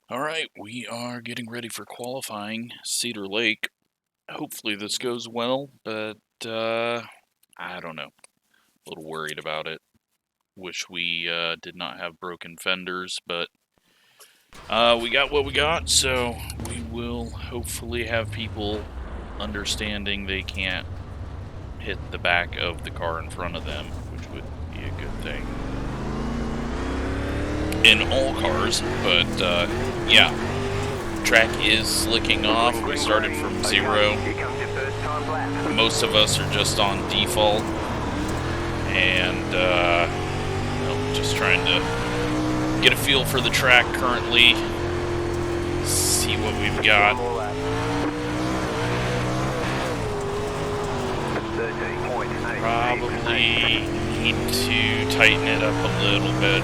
Alright, we are getting ready for qualifying Cedar Lake. Hopefully this goes well, but I don't know. A little worried about it. Wish we did not have broken fenders, but we got what we got, so we will hopefully have people understanding they can't hit the back of the car in front of them, which would be a good thing. In all cars, but yeah. Track is slicking off. We started from 0. Most of us are just on default, and just trying to get a feel for the track currently, see what we've got. Probably need to tighten it up a little bit,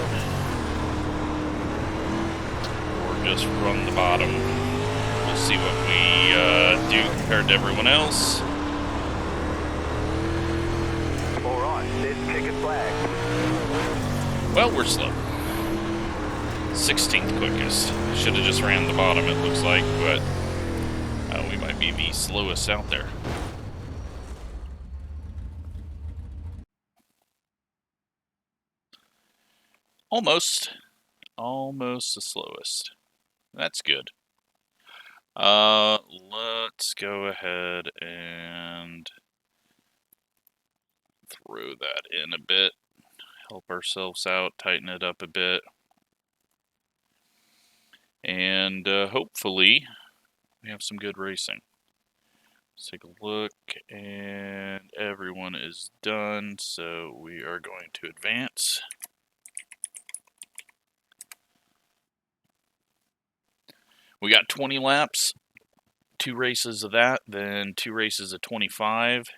or just run the bottom. We'll see what we do compared to everyone else. Alright, let's check a flag. Well, we're slow. 16th quickest. Should have just ran the bottom, it looks like, but we might be the slowest out there. Almost the slowest. That's good. Let's go ahead and throw that in a bit. Help ourselves out, tighten it up a bit. And hopefully we have some good racing. Let's take a look, and everyone is done, so we are going to advance. We got 20 laps, 2 races of that, then 2 races of 25,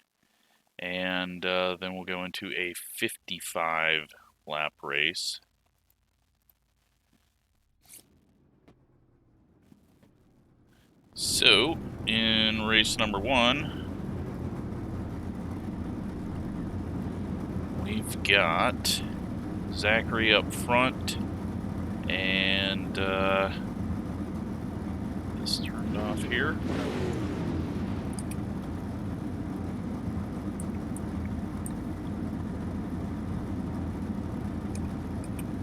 and then we'll go into a 55 lap race. So, in race number 1, we've got Zachary up front, and this turned off here.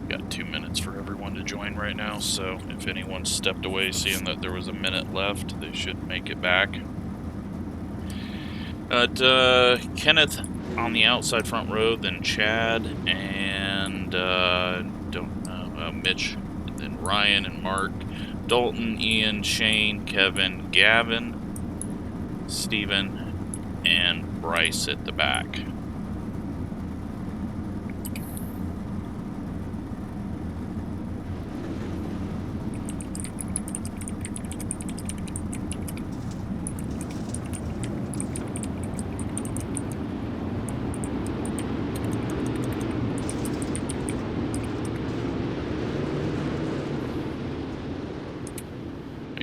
Got 2 minutes for everyone to join right now, so if anyone stepped away seeing that there was a minute left, they should make it back. Kenneth on the outside front row, then Chad, and Mitch, and then Ryan and Mark, Dalton, Ian, Shane, Kevin, Gavin, Steven, and Bryce at the back.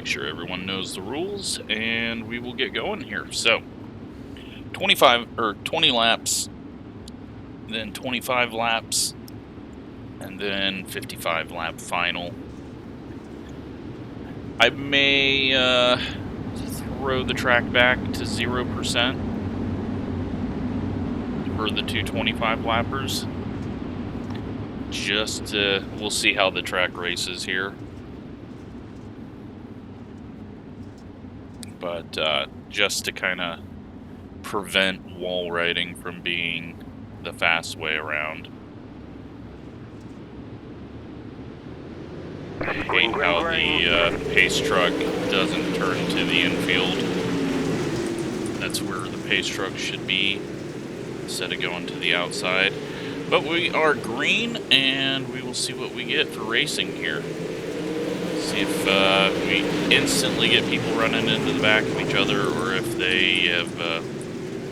Sure everyone knows the rules, and we will get going here. So 20 laps, then 25 laps, and then 55 lap final. I may throw the track back to 0% for the 225 lappers. We'll see how the track races here. But just to kind of prevent wall riding from being the fast way around. I hate how the pace truck doesn't turn to the infield. That's where the pace truck should be, instead of going to the outside. But we are green, and we will see what we get for racing here. See if we instantly get people running into the back of each other, or if they have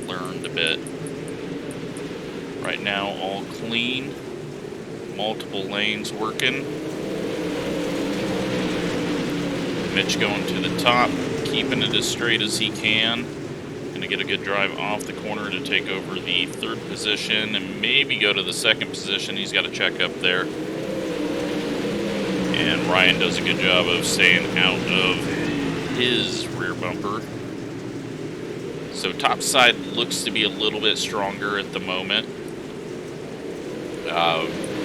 learned a bit. Right now, all clean. Multiple lanes working. Mitch going to the top, keeping it as straight as he can. Gonna get a good drive off the corner to take over the 3rd position and maybe go to the 2nd position. He's got a check up there. And Ryan does a good job of staying out of his rear bumper. So top side looks to be a little bit stronger at the moment.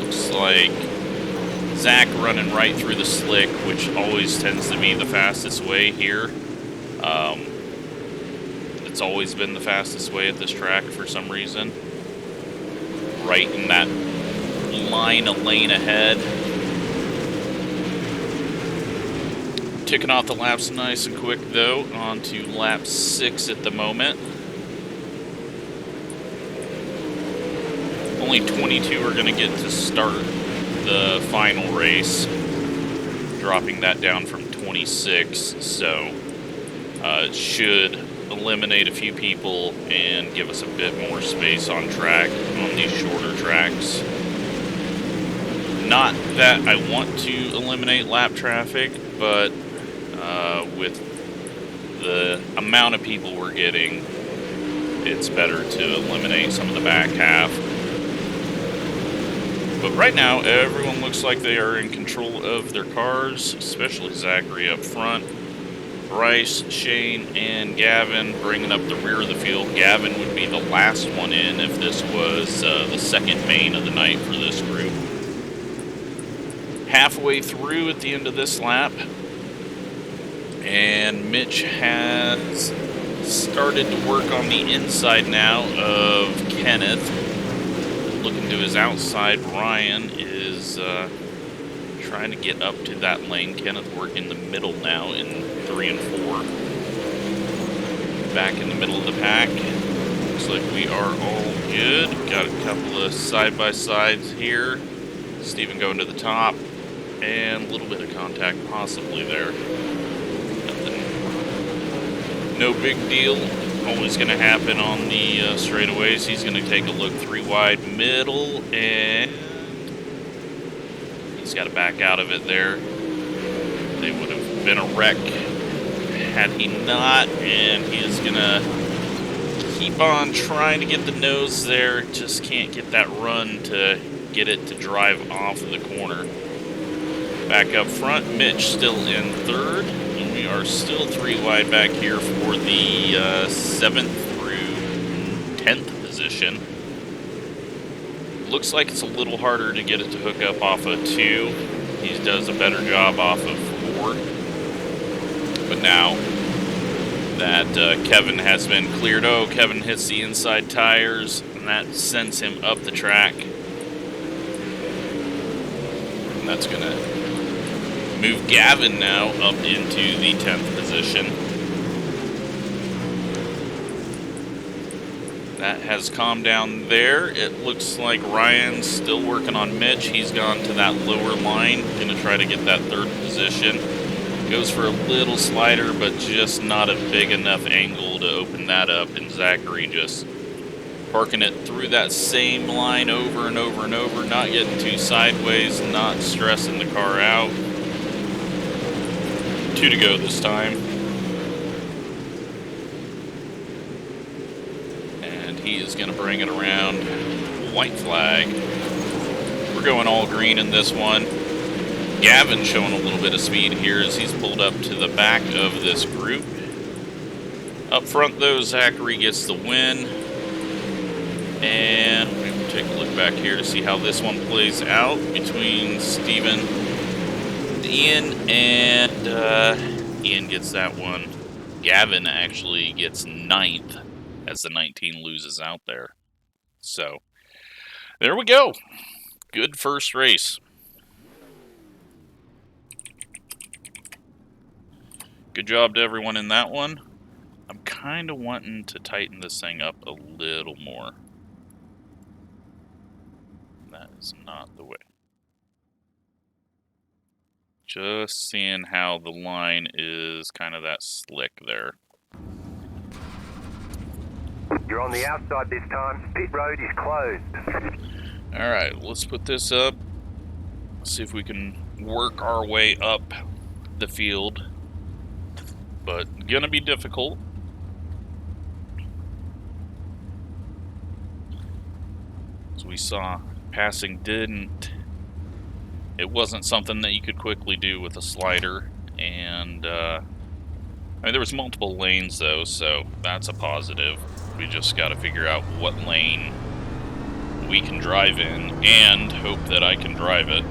Looks like Zach running right through the slick, which always tends to be the fastest way here. It's always been the fastest way at this track for some reason. Right in that line, a lane ahead. Ticking off the laps nice and quick though, on to lap 6 at the moment. Only 22 are going to get to start the final race, dropping that down from 26, so it should eliminate a few people and give us a bit more space on track on these shorter tracks. Not that I want to eliminate lap traffic, but with the amount of people we're getting, it's better to eliminate some of the back half. But right now, everyone looks like they are in control of their cars, especially Zachary up front. Bryce, Shane, and Gavin bringing up the rear of the field. Gavin would be the last one in if this was the second main of the night for this group. Halfway through at the end of this lap, and Mitch has started to work on the inside now of Kenneth. Looking to his outside, Ryan is trying to get up to that lane. Kenneth working the middle now in 3 and 4. Back in the middle of the pack. Looks like we are all good. Got a couple of side-by-sides here. Steven going to the top. And a little bit of contact possibly there. Nothing. No big deal. Always going to happen on the straightaways. He's going to take a look 3 wide middle, and he's got to back out of it there. They would have been a wreck had he not, and he is going to keep on trying to get the nose there. Just can't get that run to get it to drive off of the corner. Back up front, Mitch still in 3rd. We are still 3 wide back here for the 7th through 10th position. Looks like it's a little harder to get it to hook up off of 2. He does a better job off of 4. But now that Kevin has been cleared, Kevin hits the inside tires, and that sends him up the track. And that's going to move Gavin now up into the 10th position. That has calmed down there. It looks like Ryan's still working on Mitch. He's gone to that lower line, gonna try to get that 3rd position. Goes for a little slider, but just not a big enough angle to open that up, and Zachary just parking it through that same line over and over and over, not getting too sideways, not stressing the car out. 2 to go this time. And he is going to bring it around. White flag. We're going all green in this one. Gavin showing a little bit of speed here as he's pulled up to the back of this group. Up front though, Zachary gets the win. And we'll take a look back here to see how this one plays out between Steven and Ian, and Ian gets that one. Gavin actually gets 9th as the 19 loses out there. So, there we go. Good first race. Good job to everyone in that one. I'm kind of wanting to tighten this thing up a little more. That is not the way. Just seeing how the line is kind of that slick there. You're on the outside this time. Pit road is closed. Alright, let's put this up. See if we can work our way up the field. But gonna be difficult. As we saw, passing didn't It wasn't something that you could quickly do with a slider, and I mean, there was multiple lanes though, so that's a positive. We just got to figure out what lane we can drive in, and hope that I can drive it.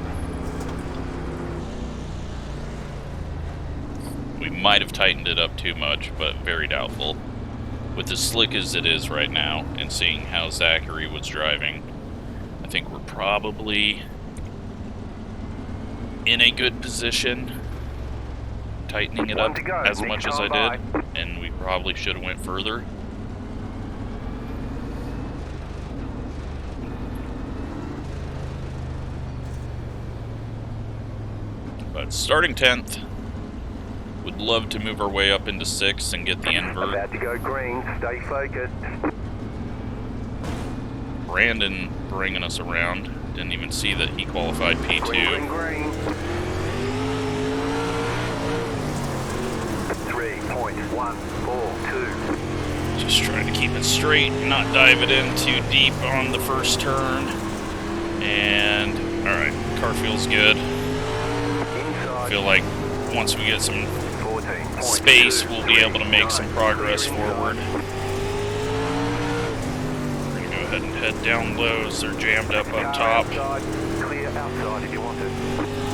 We might have tightened it up too much, but very doubtful. With as slick as it is right now, and seeing how Zachary was driving, I think we're probably in a good position, tightening it up as much as I did, and we probably should have went further. But starting 10th, would love to move our way up into 6th and get the invert. About to go green, stay focused. Brandon bringing us around. Didn't even see that he qualified P2. Green, green. 3.142. Just trying to keep it straight, not dive it in too deep on the first turn. And, alright, car feels good. I feel like once we get some space, we'll be able to make some progress forward. We're gonna go ahead and head down low as they're jammed up top.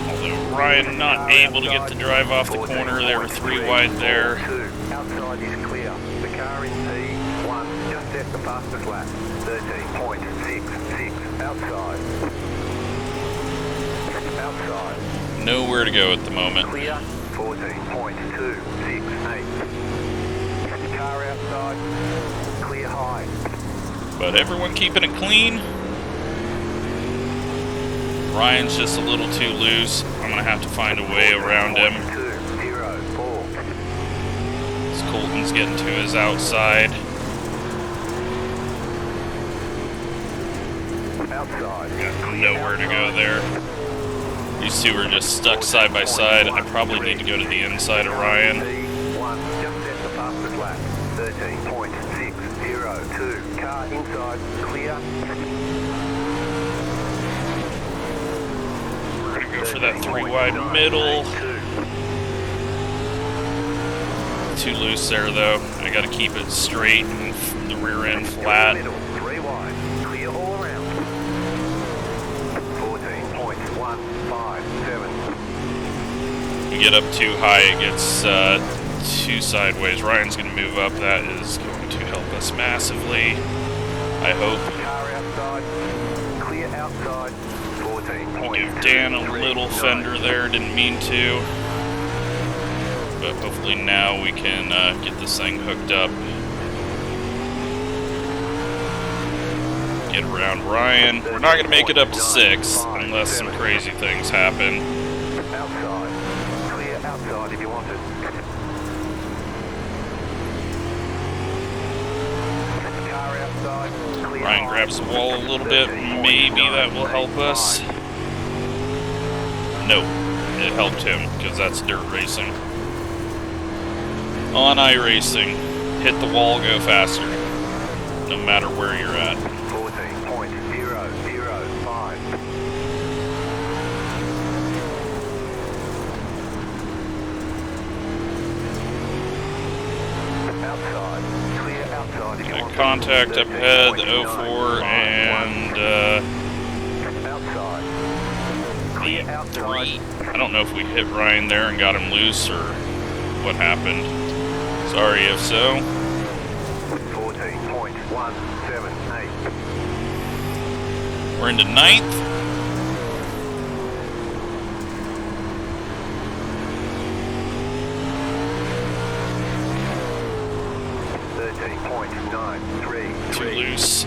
Although Ryan not able to get the drive off the corner, there were 3 wide there. Outside is clear. The car in P1 just set the fastest lap. 13.66 outside. Outside. Nowhere to go at the moment. Clear. 14.268. Car outside. Clear high. But everyone keeping it clean. Ryan's just a little too loose. I'm gonna have to find a way around him. 204. As Colton's getting to his outside. Outside. Got nowhere to go there. These two are just stuck side by side. I probably need to go to the inside of Ryan. P1 just set the fastest lap. 13.602. Car inside. Clear. We're gonna go for that 3 wide middle. Too loose there though. I gotta keep it straight and the rear end flat. 3 wide. Clear all around. 14.157. You get up too high, it gets too sideways. Ryan's gonna move up. That is going to help us massively, I hope. Car outside. Clear outside. 14. Give Dan a little fender there, didn't mean to. But hopefully now we can get this thing hooked up. Get around Ryan. We're not going to make it up to 6 unless some crazy things happen. Outside. Clear outside if you want it. Car outside. Clear Ryan high. grabs the wall a little bit. Maybe that will help us. Nope. It helped him because that's dirt racing. On iRacing, hit the wall, go faster. No matter where you're at. 14.005. Outside. Clear outside if you want it. Contact up ahead, the 04 and outside. Clear outside. 3. I don't know if we hit Ryan there and got him loose or what happened. Sorry if so. 14.178. We're into 9th. Too loose.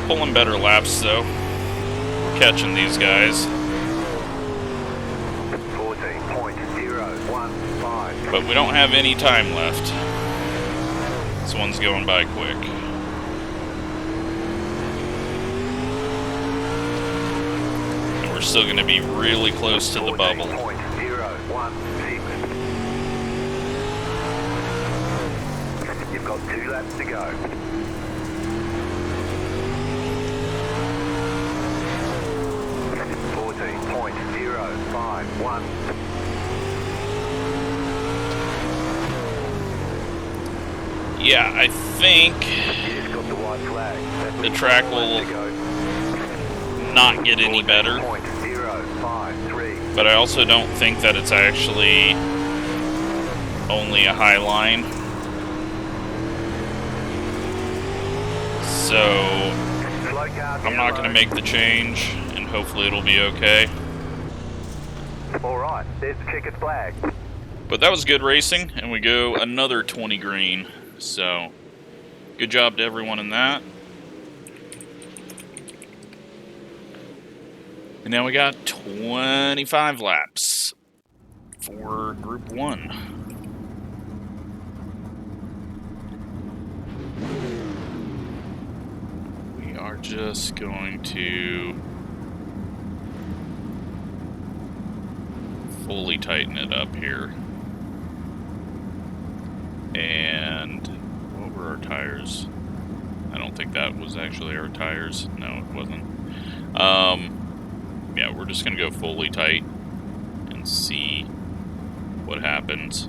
Pulling better laps though. We're catching these guys. 14.015. But we don't have any time left. This one's going by quick. And we're still going to be really close to the bubble. 14.016. You've got 2 laps to go. 1. Yeah, I think You just got the white flag. That the means track one lap will to go. not get any better. 14.053. But I also don't think that it's actually only a high line. So I'm not going to make the change, and hopefully it'll be okay. Alright, there's the checkered flag. But that was good racing, and we go another 20 green. So good job to everyone in that. And now we got 25 laps for Group 1. We are just going to fully tighten it up here. And what were our tires? I don't think that was actually our tires. No, it wasn't. Yeah, we're just gonna go fully tight and see what happens.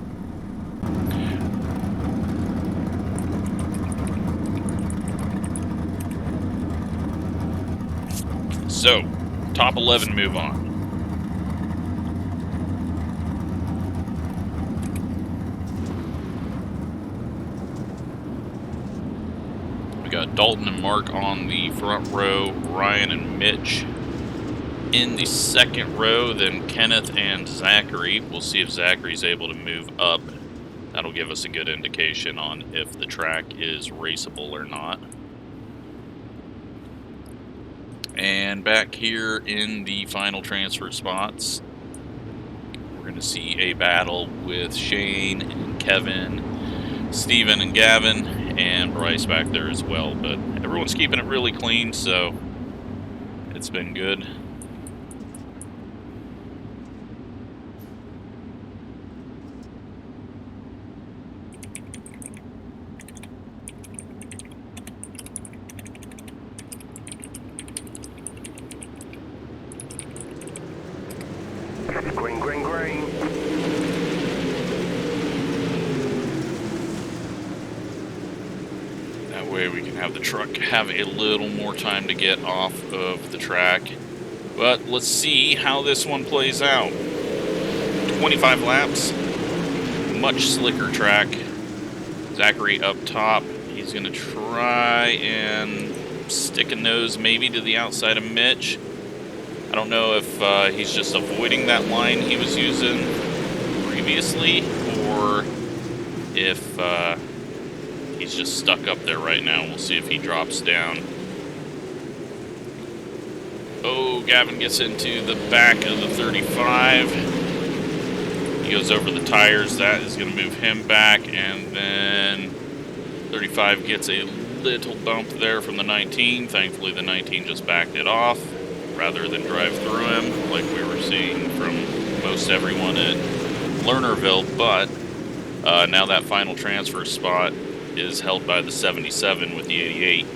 So, top 11 move on. We got Dalton and Mark on the front row, Ryan and Mitch in the second row, then Kenneth and Zachary. We'll see if Zachary's able to move up. That'll give us a good indication on if the track is raceable or not. And back here in the final transfer spots, we're going to see a battle with Shane and Kevin, Steven and Gavin, and Bryce back there as well. But everyone's keeping it really clean, so it's been good. Green, green, green. That way we can have the truck have a little more time to get off of the track. But let's see how this one plays out. 25 laps, much slicker track. Zachary up top. He's going to try and stick a nose maybe to the outside of Mitch. I don't know if he's just avoiding that line he was using previously, or if he's just stuck up there right now. We'll see if he drops down. Oh, Gavin gets into the back of the 35. He goes over the tires. That is going to move him back, and then 35 gets a little bump there from the 19. Thankfully, the 19 just backed it off rather than drive through him like we were seeing from most everyone at Lernerville. But now that final transfer spot is held by the 77 with the 88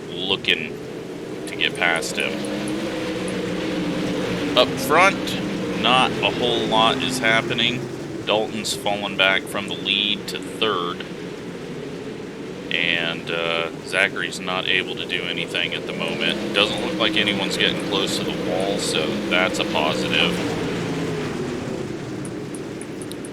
looking to get past him. Up front, not a whole lot is happening. Dalton's fallen back from the lead to third, and Zachary's not able to do anything at the moment. Doesn't look like anyone's getting close to the wall, so that's a positive.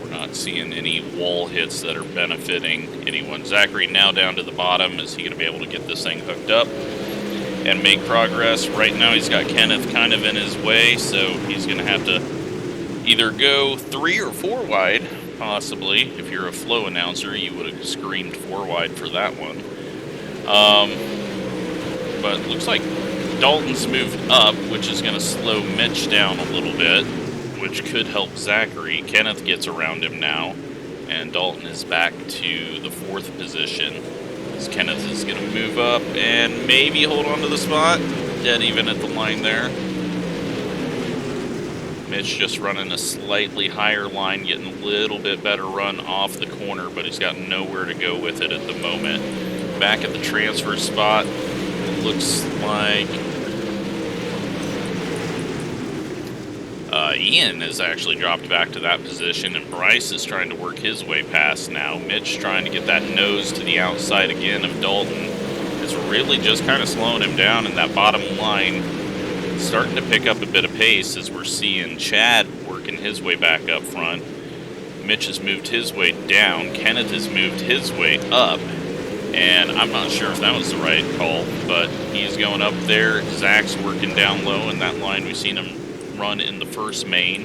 We're not seeing any wall hits that are benefiting anyone. Zachary now down to the bottom. Is he going to be able to get this thing hooked up and make progress? Right now he's got Kenneth kind of in his way, so he's going to have to either go 3 or 4 wide. Possibly. If you're a flow announcer, you would have screamed 4 wide for that one. But looks like Dalton's moved up, which is going to slow Mitch down a little bit, which could help Zachary. Kenneth gets around him now, and Dalton is back to the 4th position. As Kenneth is going to move up and maybe hold on to the spot. Dead even at the line there. Mitch just running a slightly higher line, getting a little bit better run off the corner, but he's got nowhere to go with it at the moment. Back at the transfer spot, it looks like Ian has actually dropped back to that position, and Bryce is trying to work his way past now. Mitch trying to get that nose to the outside again of Dalton. It's really just kind of slowing him down, and that bottom line starting to pick up a bit of pace as we're seeing Chad working his way back up front. Mitch has moved his way down. Kenneth has moved his way up. And I'm not sure if that was the right call, but he's going up there. Zach's working down low in that line. We've seen him run in the first main.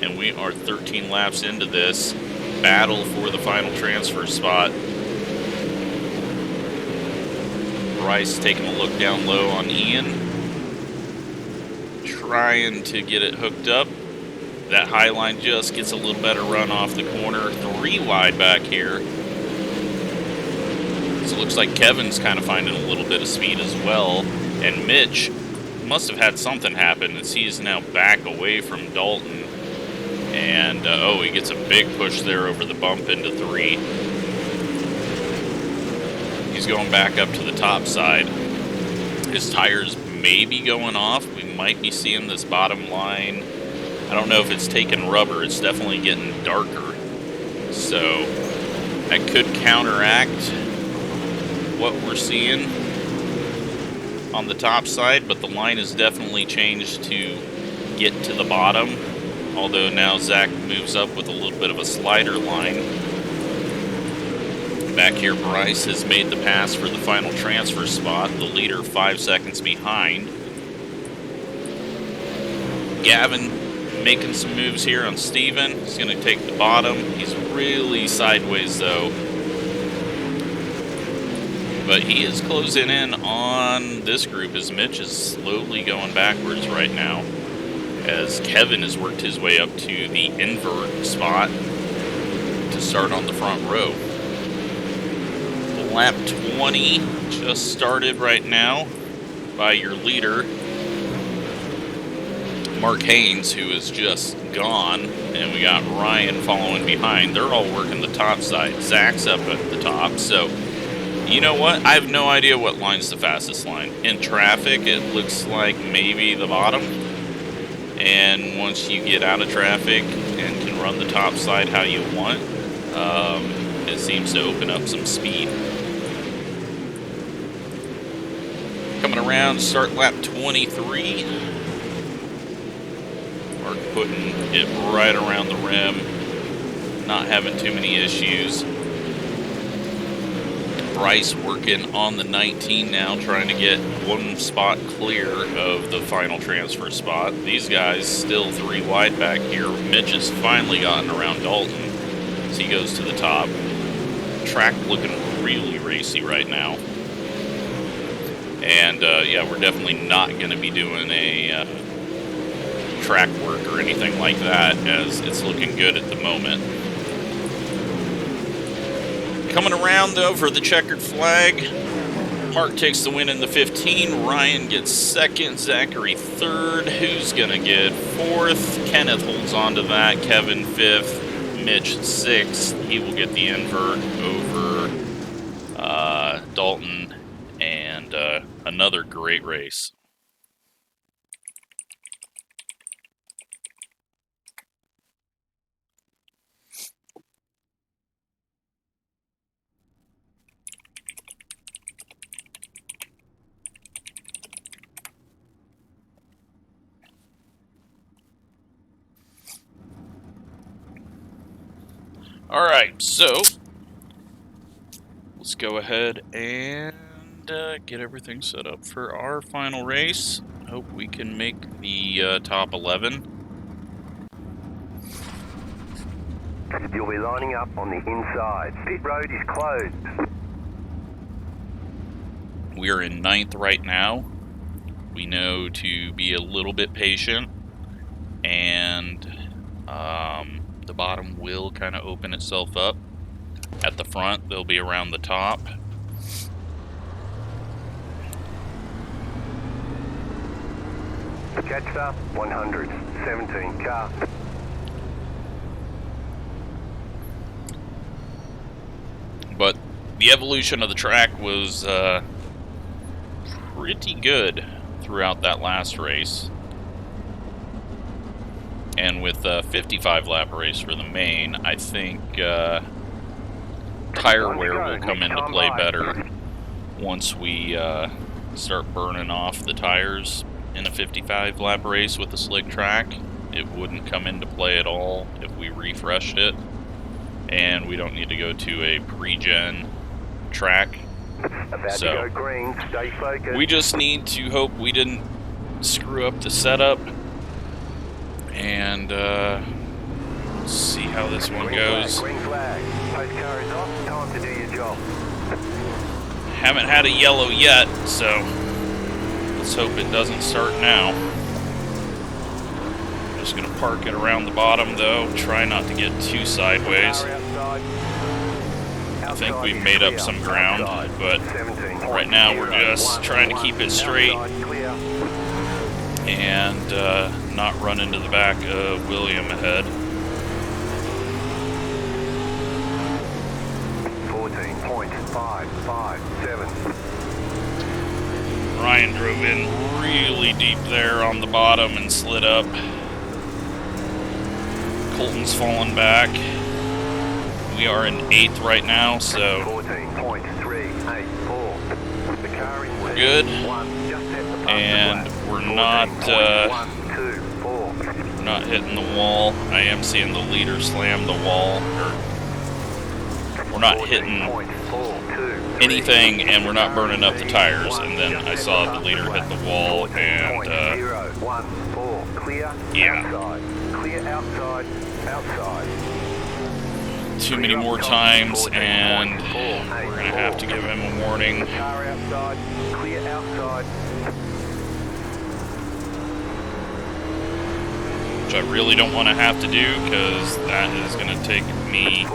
And we are 13 laps into this battle for the final transfer spot. Bryce taking a look down low on Ian. Trying to get it hooked up. That high line just gets a little better run off the corner. 3 wide back here. So it looks like Kevin's kind of finding a little bit of speed as well. And Mitch must have had something happen as he's now back away from Dalton. And, oh, he gets a big push there over the bump into 3. He's going back up to the top side. His tires may be going off. We might be seeing this bottom line. I don't know if it's taking rubber. It's definitely getting darker. So that could counteract what we're seeing on the top side, but the line has definitely changed to get to the bottom, although now Zach moves up with a little bit of a slider line. Back here, Bryce has made the pass for the final transfer spot, the leader 5 seconds behind. Gavin making some moves here on Steven. He's going to take the bottom. He's really sideways though, but he is closing in on this group as Mitch is slowly going backwards right now, as Kevin has worked his way up to the invert spot to start on the front row. Lap 20 just started right now by your leader, Mark Haynes, who is just gone, and we got Ryan following behind. They're all working the top side. Zach's up at the top, so you know what? I have no idea what line's the fastest line. In traffic, it looks like maybe the bottom. And once you get out of traffic and can run the top side how you want, it seems to open up some speed. Coming around, start lap 23. Mark putting it right around the rim. Not having too many issues. Bryce working on the 19 now, trying to get 1 spot clear of the final transfer spot. These guys still 3 wide back here. Mitch has finally gotten around Dalton as he goes to the top. Track looking really racy right now. And yeah, we're definitely not going to be doing a track work or anything like that, as it's looking good at the moment. Coming around, though, for the checkered flag. Park takes the win in the 15. Ryan gets 2nd. Zachary 3rd. Who's going to get 4th? Kenneth holds on to that. Kevin 5th. Mitch 6th. He will get the invert over Dalton. And another great race. Alright, so let's go ahead and get everything set up for our final race. Hope we can make the top 11. You'll be lining up on the inside. Pit road is closed. We are in 9th right now. We know to be a little bit patient, and the bottom will kind of open itself up. At the front, they'll be around the top. Jetstar 100, 17 car. But the evolution of the track was pretty good throughout that last race. And with a 55 lap race for the main, I think tire wear will come into play better once we start burning off the tires in a 55 lap race with a slick track. It wouldn't come into play at all if we refreshed it, and we don't need to go to a pre-gen track. So we just need to hope we didn't screw up the setup, and see how this one goes. Haven't had a yellow yet, so let's hope it doesn't start now. Just gonna park it around the bottom though, try not to get too sideways. I think we've made up some ground, but right now we're just trying to keep it straight and not run into the back of William ahead. 14.557. Ryan drove in really deep there on the bottom and slid up. Colton's fallen back. We are in 8th right now, so 14.384. we're good. And we're not hitting the wall. I am seeing the leader slam the wall. We're not hitting anything, and we're not burning up the tires. And then I saw the leader hit the wall, and yeah. Too many more times, and we're gonna have to give him a warning. Which I really don't want to have to do, because that is gonna take me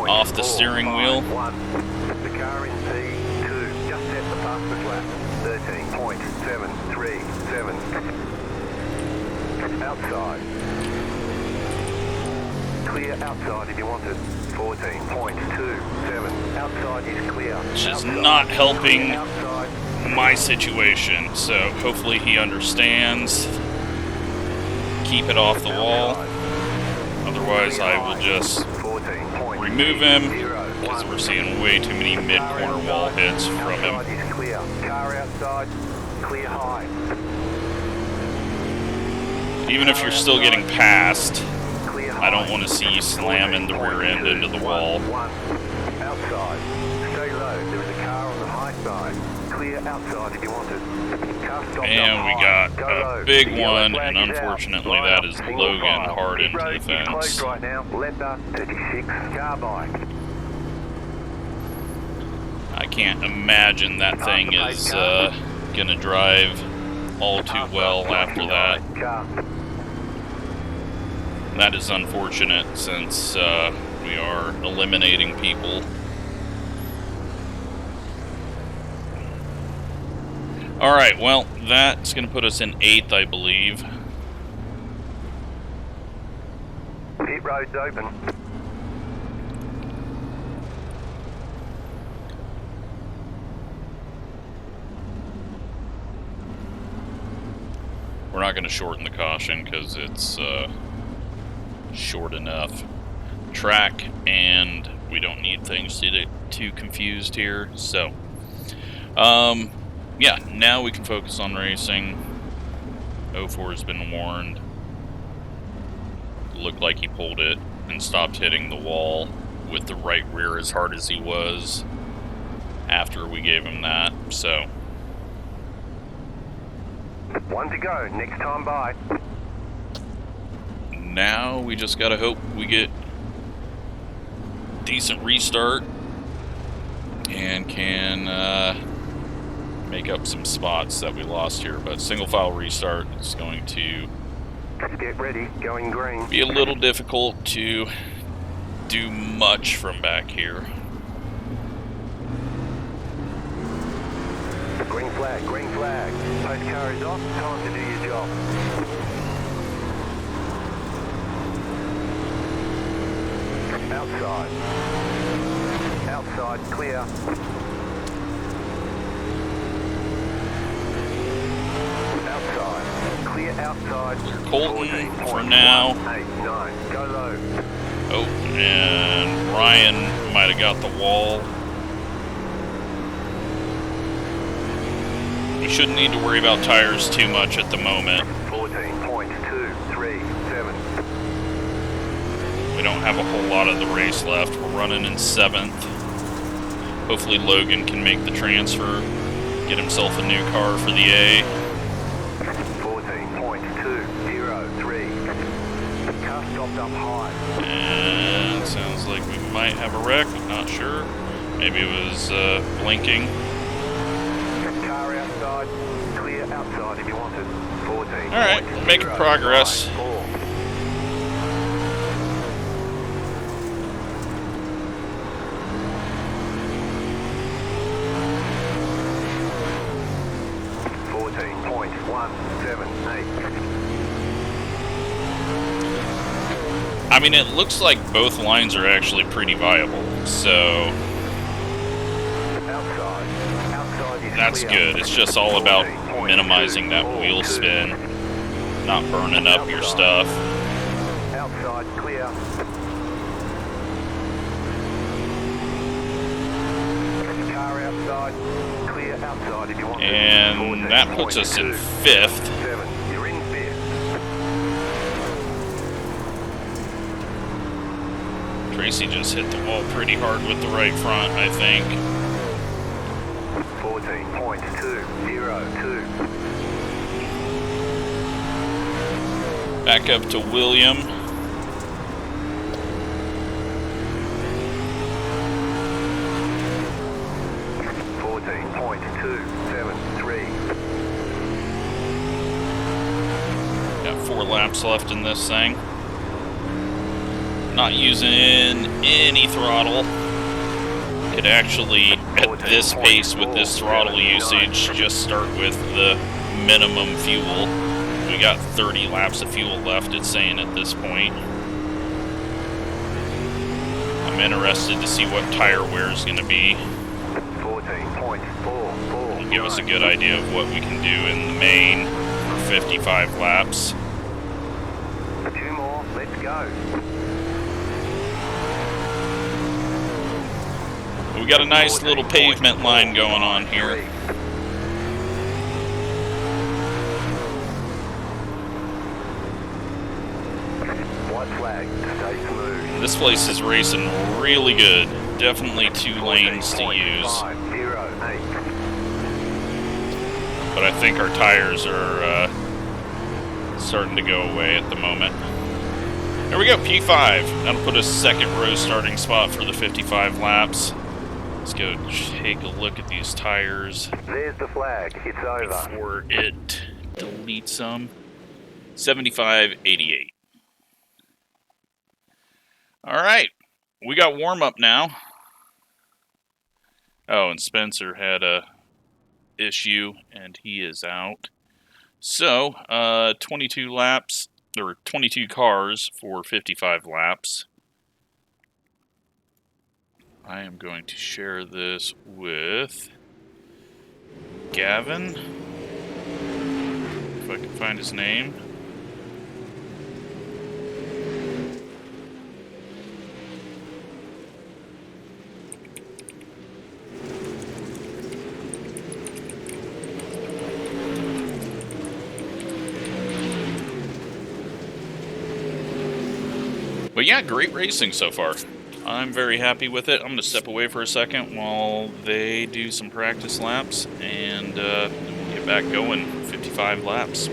off the steering wheel. The car in P2 just set the fastest lap. 13.737. Outside. Clear outside if you want it. 14.27. Outside is clear. Which is not helping my situation, so hopefully he understands. Keep it off the wall. Otherwise I will just remove him, because we're seeing way too many mid-corner wall hits from him. Car outside, clear high. Even if you're still getting passed, I don't want to see you slamming the rear end into the wall. Outside, stay low. There is a car on the high side. Clear outside if you want it. And we got a big one, and unfortunately that is Logan hard into the fence. Right now, Leopard 36 carbine. I can't imagine that thing is gonna drive all too well after that. That is unfortunate, since we are eliminating people. Alright, well, that's going to put us in 8th, I believe. Pit road's open. We're not going to shorten the caution, because it's short enough track, and we don't need things to get too confused here. So, yeah, now we can focus on racing. 04 has been warned. Looked like he pulled it and stopped hitting the wall with the right rear as hard as he was after we gave him that, so. One to go, next time by. Now we just gotta hope we get decent restart and can make up some spots that we lost here. But single file restart is going to get ready, going green. Be a little difficult to do much from back here. Green flag, green flag. Post car is off, time to do your job. Outside. Outside, clear. Outside. Clear Outside. Clear Colton for now. 14.189. Go low. Oh, and Ryan might have got the wall. We shouldn't need to worry about tires too much at the moment. 14.237. We don't have a whole lot of the race left. We're running in 7th. Hopefully Logan can make the transfer, get himself a new car for the A. 14.203. Car stopped up high. And sounds like we might have a wreck, not sure. Maybe it was blinking. Car outside. Clear outside if you want it. 14. Alright, making progress. 14.178. I mean, it looks like both lines are actually pretty viable, so that's good. It's just all about minimizing that wheel spin, not burning up your stuff. Outside, clear. Car outside, clear outside if you want. And that puts us in 5th. You're in 5th. Tracy just hit the wall pretty hard with the right front, I think. 14.202. Back up to William. Got 4 laps left in this thing. Not using any throttle. Could actually, at this pace with this throttle usage, just start with the minimum fuel. We got 30 laps of fuel left, it's saying at this point. I'm interested to see what tire wear is going to be. 14.449. It'll give us a good idea of what we can do in the main for 55 laps. 2 more, let's go. We got a nice little pavement line going on here. White flag, stay smooth. This place is racing really good. Definitely 2 lanes to use. 14.508. But I think our tires are starting to go away at the moment. There we go, P5. That'll put us 2nd row starting spot for the 55 laps. Let's go take a look at these tires There's the flag, it's over. before it deletes them. 75.88. Alright, we got Warmup now. Oh, and Spencer had a issue, and he is out. So, 22 laps, or 22 cars for 55 laps. I am going to share this with Gavin, if I can find his name. But yeah, great racing so far. I'm very happy with it. I'm going to step away for a second while they do some practice laps, and we'll get back going. 55 laps.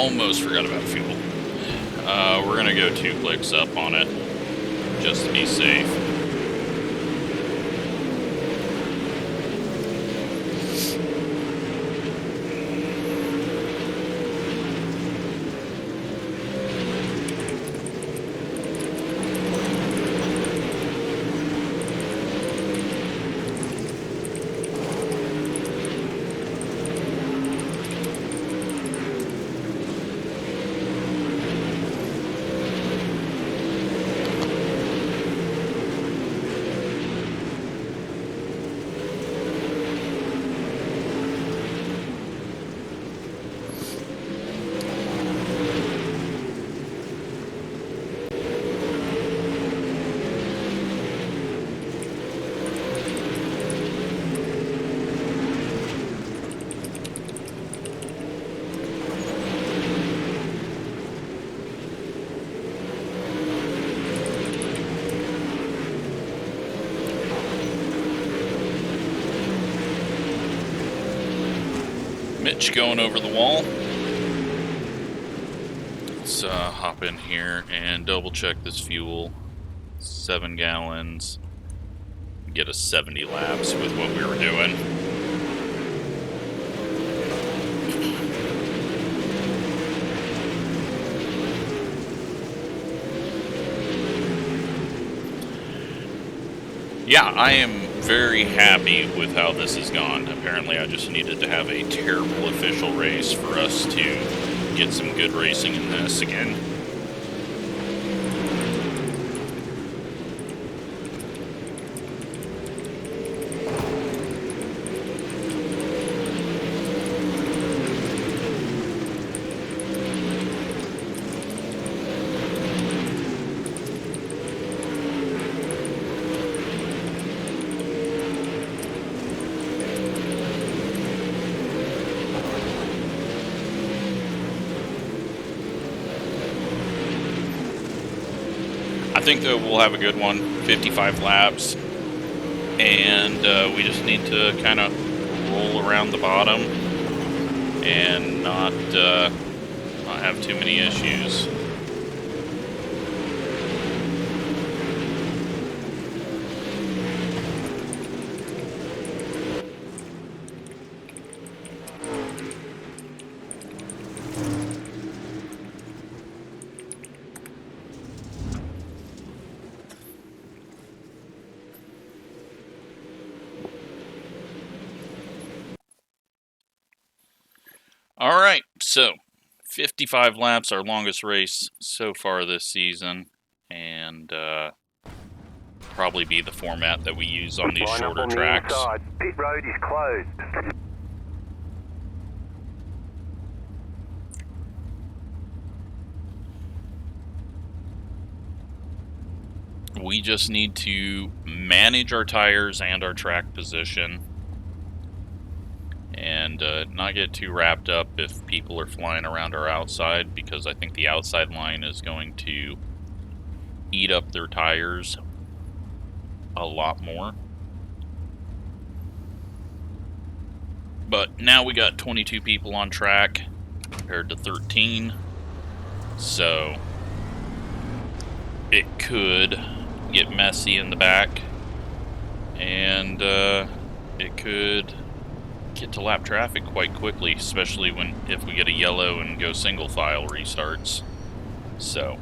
almost forgot about fuel. We're gonna go 2 clicks up on it, just to be safe. Mitch going over the wall. Let's hop in here and double check this fuel. 7 gallons. Get a 70 laps with what we were doing. Yeah, I am very happy with how this has gone. Apparently I just needed to have a terrible official race for us to get some good racing in this again. I think that we'll have a good one, 55 laps, and we just need to kind of roll around the bottom and not have too many issues. All right, so 55 laps, our longest race so far this season, and probably be the format that we use on these shorter tracks. Pit road is closed. We just need to manage our tires and our track position, and not get too wrapped up if people are flying around our outside, because I think the outside line is going to eat up their tires a lot more. But now we got 22 people on track compared to 13, so it could get messy in the back, and it could get to lap traffic quite quickly, especially if we get a yellow and go single file restarts. So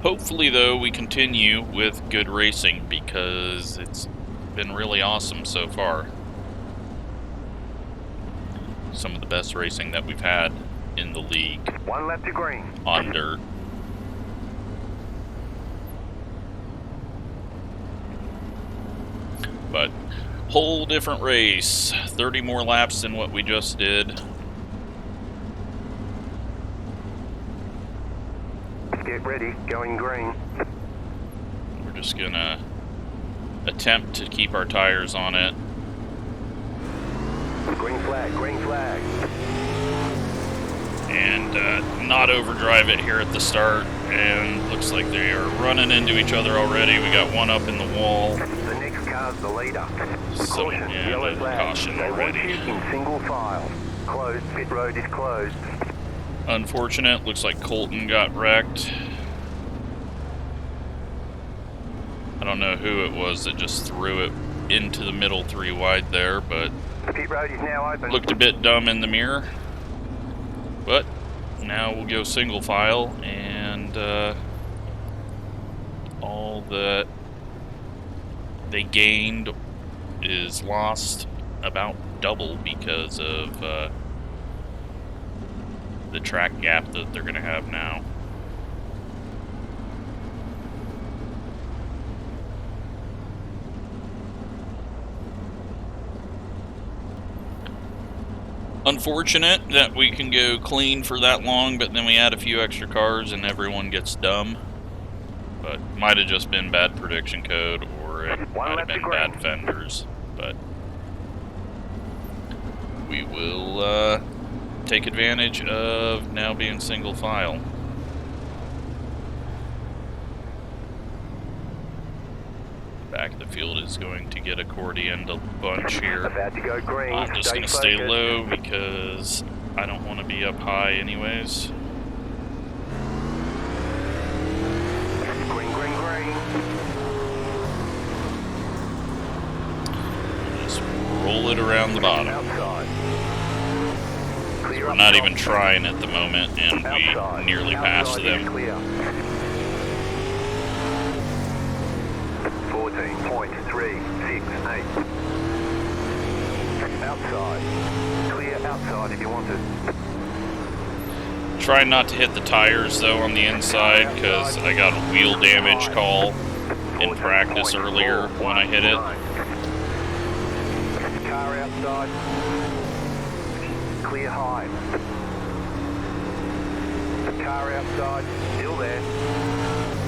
hopefully though we continue with good racing, because it's been really awesome so far. Some of the best racing that we've had in the league. 1 lap to green. On dirt. But whole different race, 30 more laps than what we just did. Get ready, going green. We're just gonna attempt to keep our tires on it. Green flag, green flag. And not overdrive it here at the start. And looks like they are running into each other already. We got one up in the wall. The next car's the leader. So, Caution, yeah, yellow flag. caution already. In single file. closed. Pit road is closed. Unfortunate. Looks like Colton got wrecked. I don't know who it was that just threw it into the middle 3 wide there, but The pit road is now open. looked a bit dumb in the mirror. But now we'll go single file, and all that they gained is lost about double because of the track gap that they're going to have now. Unfortunate that we can go clean for that long, but then we add a few extra cars and everyone gets dumb. But might have just been bad prediction code, or it might have been bad fenders. But we will take advantage of now being single file. Back of the field is going to get accordioned a bunch here. About to go green. I'm just going to stay low because I don't want to be up high anyways. Green, green, green. Just roll it around the bottom. Outside. Clear We're up not top. even trying at the moment, and Outside. we nearly passed Outside them. is clear. 14.368. Outside. Clear outside if you want it. Trying not to hit the tires though on the inside because I got a wheel damage call in practice earlier when I hit it. Car outside. Clear high. Car outside. Still there.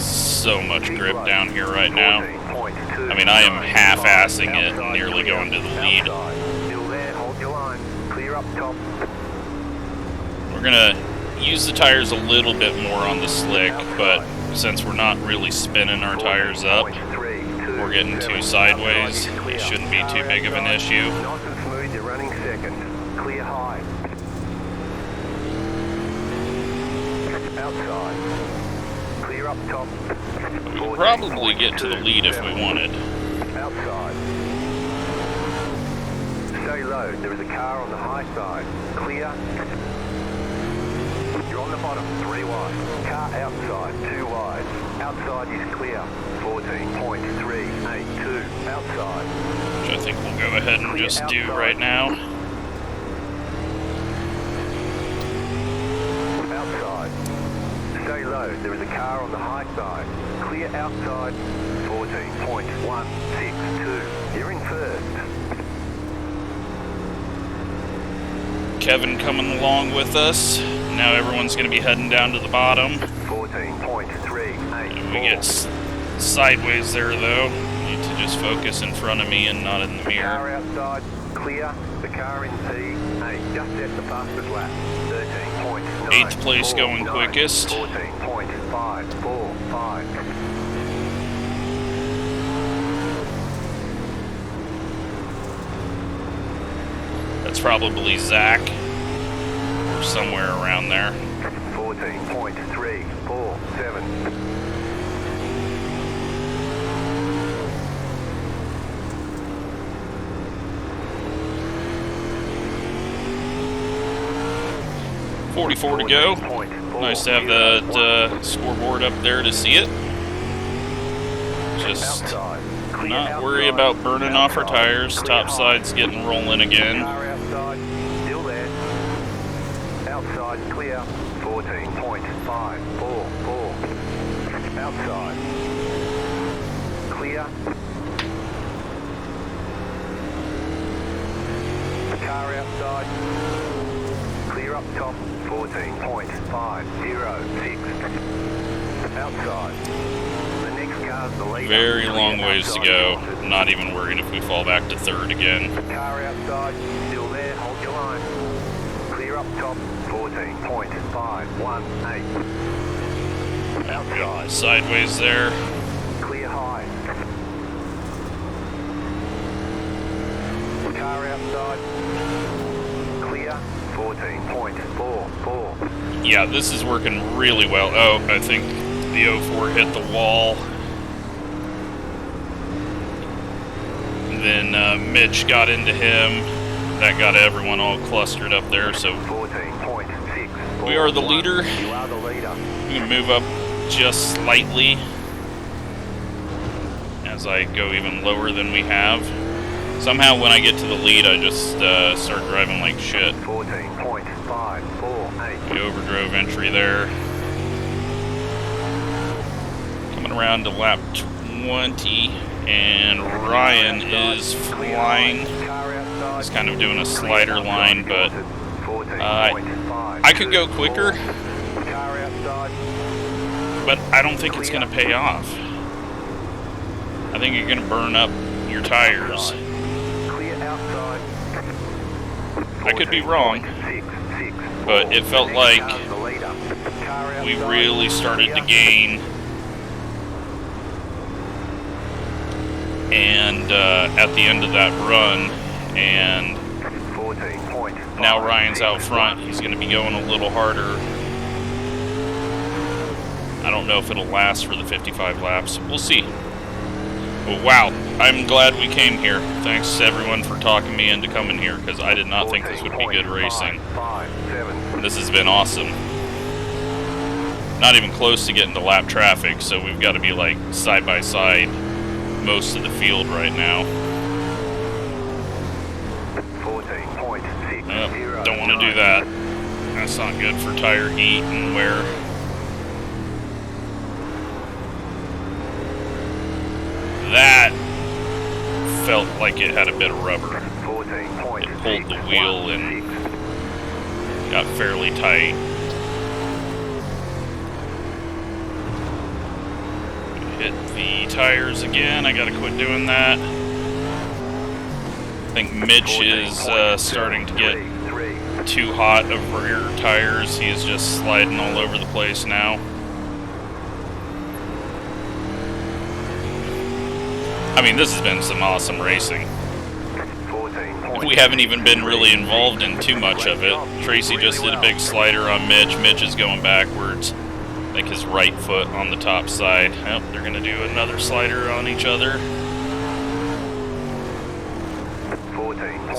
So much grip down here right now. I mean, I am half-assing it and nearly going to the lead. Still there, hold your line. Clear up top. We're gonna use the tires a little bit more on the slick, but since we're not really spinning our tires up, we're getting too sideways. It shouldn't be too big of an issue. Nice and smooth, you're running second. Clear high. Outside. Clear up top. We could probably get to the lead if we wanted. Outside. Stay low. There is a car on the high side. Clear. You're on the bottom. 3 wide. Car outside. 2 wide. Outside is clear. 14.382. Outside. Which I think we'll go ahead and just do right now. Outside. Stay low. There is a car on the high side. Clear outside. 14.162. You're in first. Kevin coming along with us. Now everyone's going to be heading down to the bottom. 14.384. We get sideways there though. Need to just focus in front of me and not in the mirror. Car outside. Clear. The car in P8. Just set the fastest lap. 13.9. 8th place going quickest. 14.545. That's probably Zach, or somewhere around there. 14.347. .44 to go. Nice to have that scoreboard up there to see it. Just not worry about burning off our tires. Top side's getting rolling again. Car outside, still there. Outside clear. 14.544. Outside. Clear. Car outside. Clear up top. 14.506. Outside. The next car's the leader. Very long ways to go. Not even worried if we fall back to third again. Car outside, still there, hold your line. Clear up top, 14.518. Outside, Sideways there. clear high. Car outside, clear, 14.44. Yeah, this is working really well. Oh, I think the 04 hit the wall. Then Mitch got into him. That got everyone all clustered up there, so 14.6. we are the leader. You are the leader. I'm going to move up just slightly as I go even lower than we have. Somehow when I get to the lead, I just start driving like shit. 14.548. The overdrove entry there. Coming around to lap 20, and Ryan is flying. He's kind of doing a slider line, but I could go quicker, but I don't think it's going to pay off. I think you're going to burn up your tires. I could be wrong, but it felt like we really started to gain, and at the end of that run, and now Ryan's out front. He's going to be going a little harder. I don't know if it'll last for the 55 laps. We'll see. But wow, I'm glad we came here. Thanks to everyone for talking me into coming here, because I did not think this would be good racing. This has been awesome. Not even close to getting to lap traffic, so we've got to be like side by side most of the field right now. Don't want to do that. That's not good for tire heat and wear. That felt like it had a bit of rubber. It pulled the wheel and got fairly tight. Hit the tires again. I gotta quit doing that. I think Mitch is starting to get too hot of rear tires. He is just sliding all over the place now. I mean, this has been some awesome racing. We haven't even been really involved in too much of it. Tracy just did a big slider on Mitch. Mitch is going backwards, like his right foot on the top side. Yep, they're going to do another slider on each other.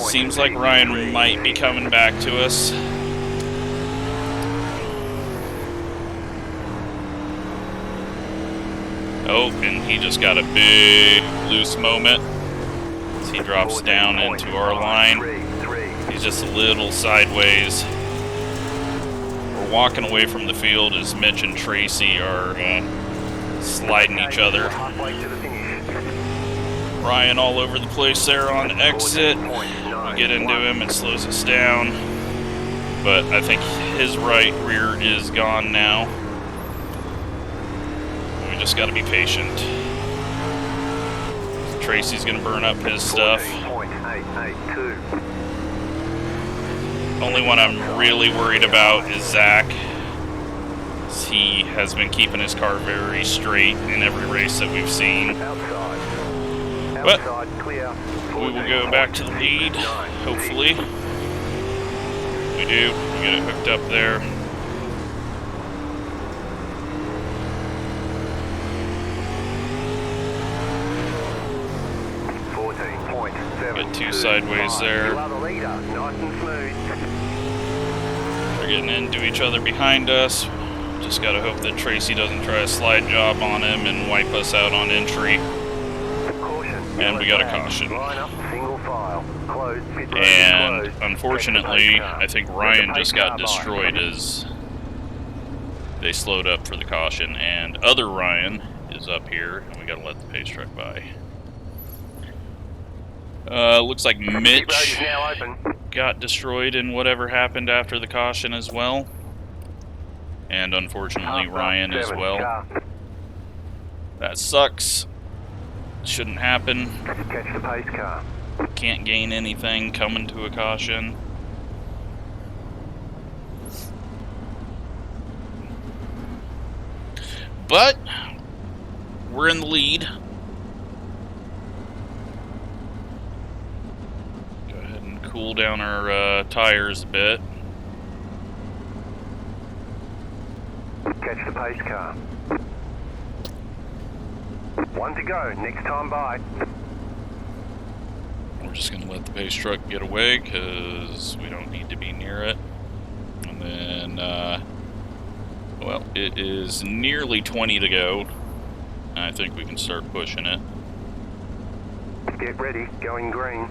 Seems like Ryan might be coming back to us. Oh, and he just got a big loose moment as he drops down into our line. He's just a little sideways. We're walking away from the field as Mitch and Tracy are sliding each other. Ryan all over the place there on exit. We get into him, it slows us down. But I think his right rear is gone now. We just got to be patient. Tracy's going to burn up his stuff. Only one I'm really worried about is Zach. He has been keeping his car very straight in every race that we've seen. But we will go back to the lead, hopefully. We do. We get it hooked up there. Get two sideways there. They're getting into each other behind us. Just gotta hope that Tracy doesn't try a slide job on him and wipe us out on entry. And we got a caution. And unfortunately, I think Ryan just got destroyed as they slowed up for the caution. And other Ryan is up here, and we gotta let the pace truck by. Looks like Mitch got destroyed in whatever happened after the caution as well. And unfortunately, Ryan as well. That sucks. Shouldn't happen. Catch the pace car. Can't gain anything coming to a caution. But we're in the lead. Go ahead and cool down our tires a bit. the pace car. One to go, next time by. We're just going to let the pace truck get away because we don't need to be near it. And then, well, it is nearly 20 to go. I think we can start pushing it. Get ready, going green.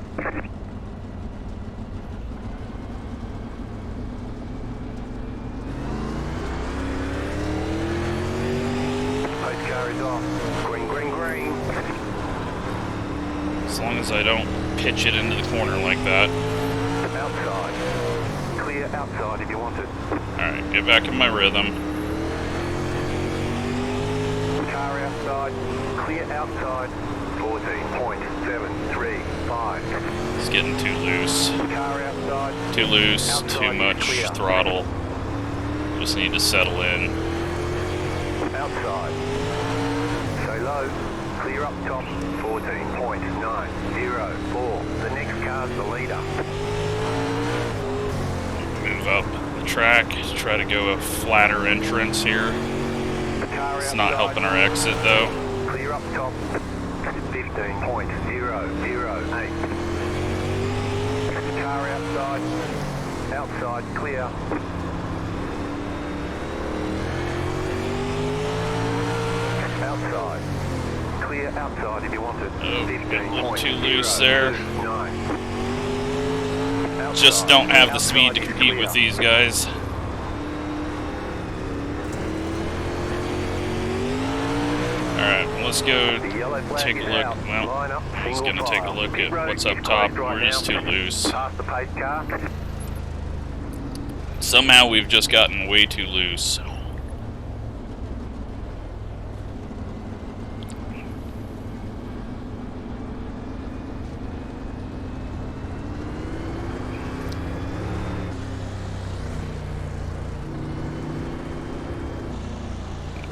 Pace car is off. Green, green, green. As long as I don't pitch it into the corner like that. Outside. Clear outside if you want it. Alright, get back in my rhythm. Car outside. Clear outside. 14.735. It's getting too loose. Car outside. Too loose, Outside too much clear. throttle. Just need to settle in. Outside. Stay low. Clear up top. 14.904. The next car's the leader. Move up the track, try to go a flatter entrance here. Car It's not outside. helping our exit though. Clear up top. 15.008. Car outside. Outside clear. Outside. Clear outside if you want it. Oh, getting a little too 15.009. loose there. Just don't have the speed to compete with these guys. Alright, let's go take a look. Well, I was going to take a look at what's up top. We're just too loose. Past the pace car. Somehow we've just gotten way too loose.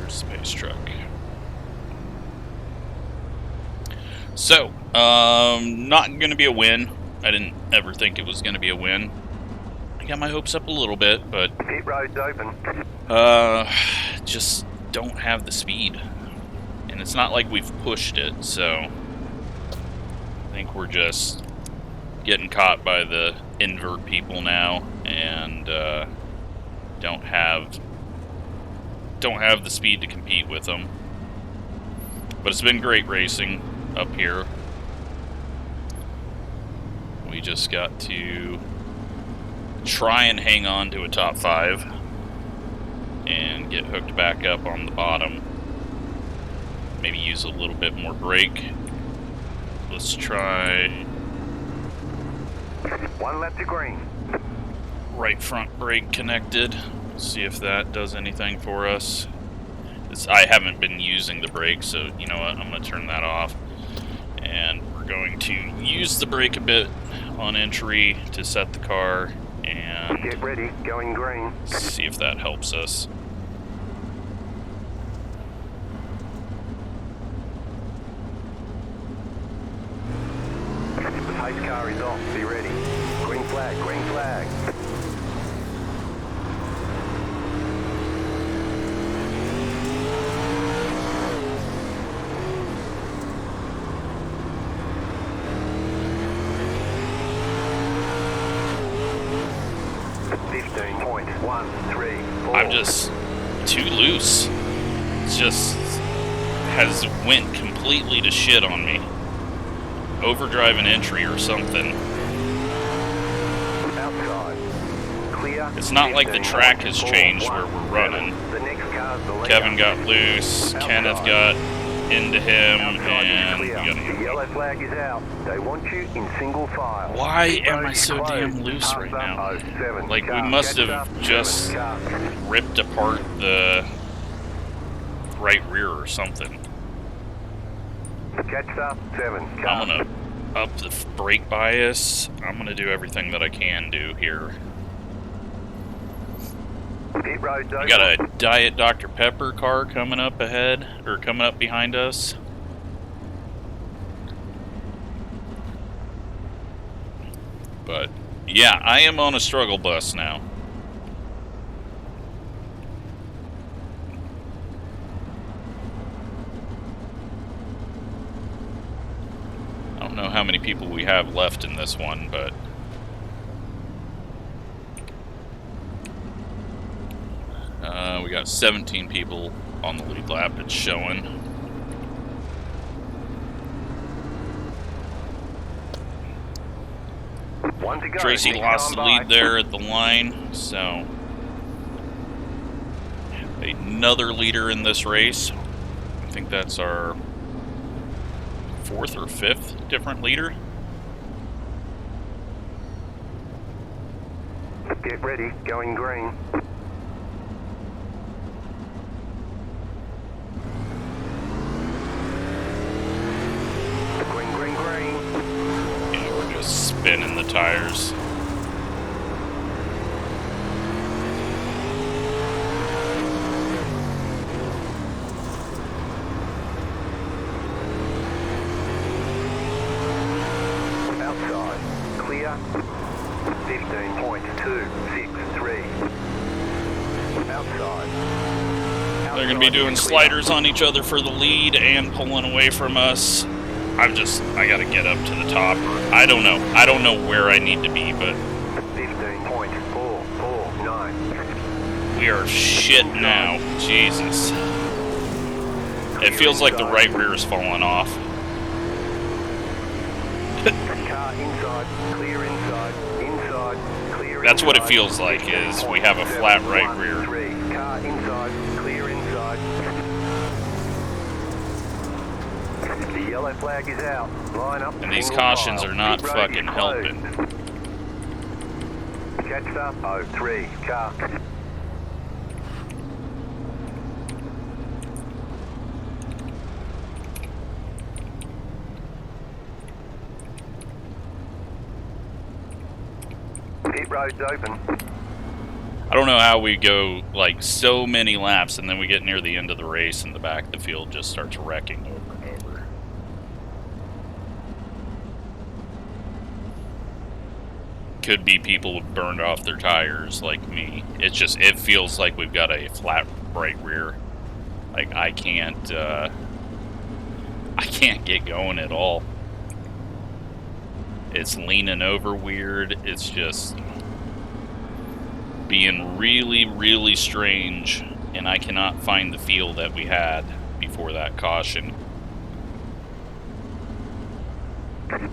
Space truck. So, not going to be a win. I didn't ever think it was going to be a win. I got my hopes up a little bit, but Pit road's open. just don't have the speed. And it's not like we've pushed it, so I think we're just getting caught by the invert people now, and don't have the speed to compete with them. But it's been great racing up here. We just got to try and hang on to a top 5 and get hooked back up on the bottom. Maybe use a little bit more brake. Let's try One lap to green. right front brake connected. See if that does anything for us. I haven't been using the brake, so you know what, I'm going to turn that off. And we're going to use the brake a bit on entry to set the car and Get ready, going green. see if that helps us. The pace car is off, be ready. Green flag, green flag. I'm just too loose. It just has went completely to shit on me. Overdrive an entry or something. Outside. Clear. It's not like the track has changed where we're running. The next car's the leader. Kevin got loose, Kenneth got into him, Outside and we is got clear. him. The yellow flag is out. They want you in single file. Why Pit am road I is so closed. damn loose right Pass now? up 07. Like, we Car. must Catch have up, just 7 car. ripped apart the right rear or something. Catch up 7 car. I'm gonna up the brake bias. I'm gonna do everything that I can do here. Pit road's open. We got a Diet Dr. Pepper car coming up ahead, or coming up behind us. But yeah, I am on a struggle bus now. don't know how many people we have left in this one, but we got 17 people on the lead lap. It's showing. One to go. Tracy Next lost the time lead by. there at the line, so another leader in this race. I think that's our 4th or 5th different leader. Get ready, going green. Green, green, green. Yeah, we're just spinning the tires. Outside, clear. 15.263. Outside. They're going to be doing sliders on each other for the lead and pulling away from us. I got to get up to the top. I don't know. I don't know where I need to be, but 15.449. we are shit now. Jesus. It feels like the right rear is falling off. Car inside, clear inside, inside, clear. That's what it inside, feels like, is we have a flat right rear. 15.713. Car inside, clear inside. The yellow flag is out. Line up. And these single cautions file. are not Pit road fucking is closed. helping. Jetstar 03, car. Pit road's open. I don't know how we go like so many laps and then we get near the end of the race and the back of the field just starts wrecking over and over. Could be people who burned off their tires like me. It's just, it feels like we've got a flat right rear. Like I can't get going at all. It's leaning over weird. It's just being really, really strange, and I cannot find the feel that we had before that caution.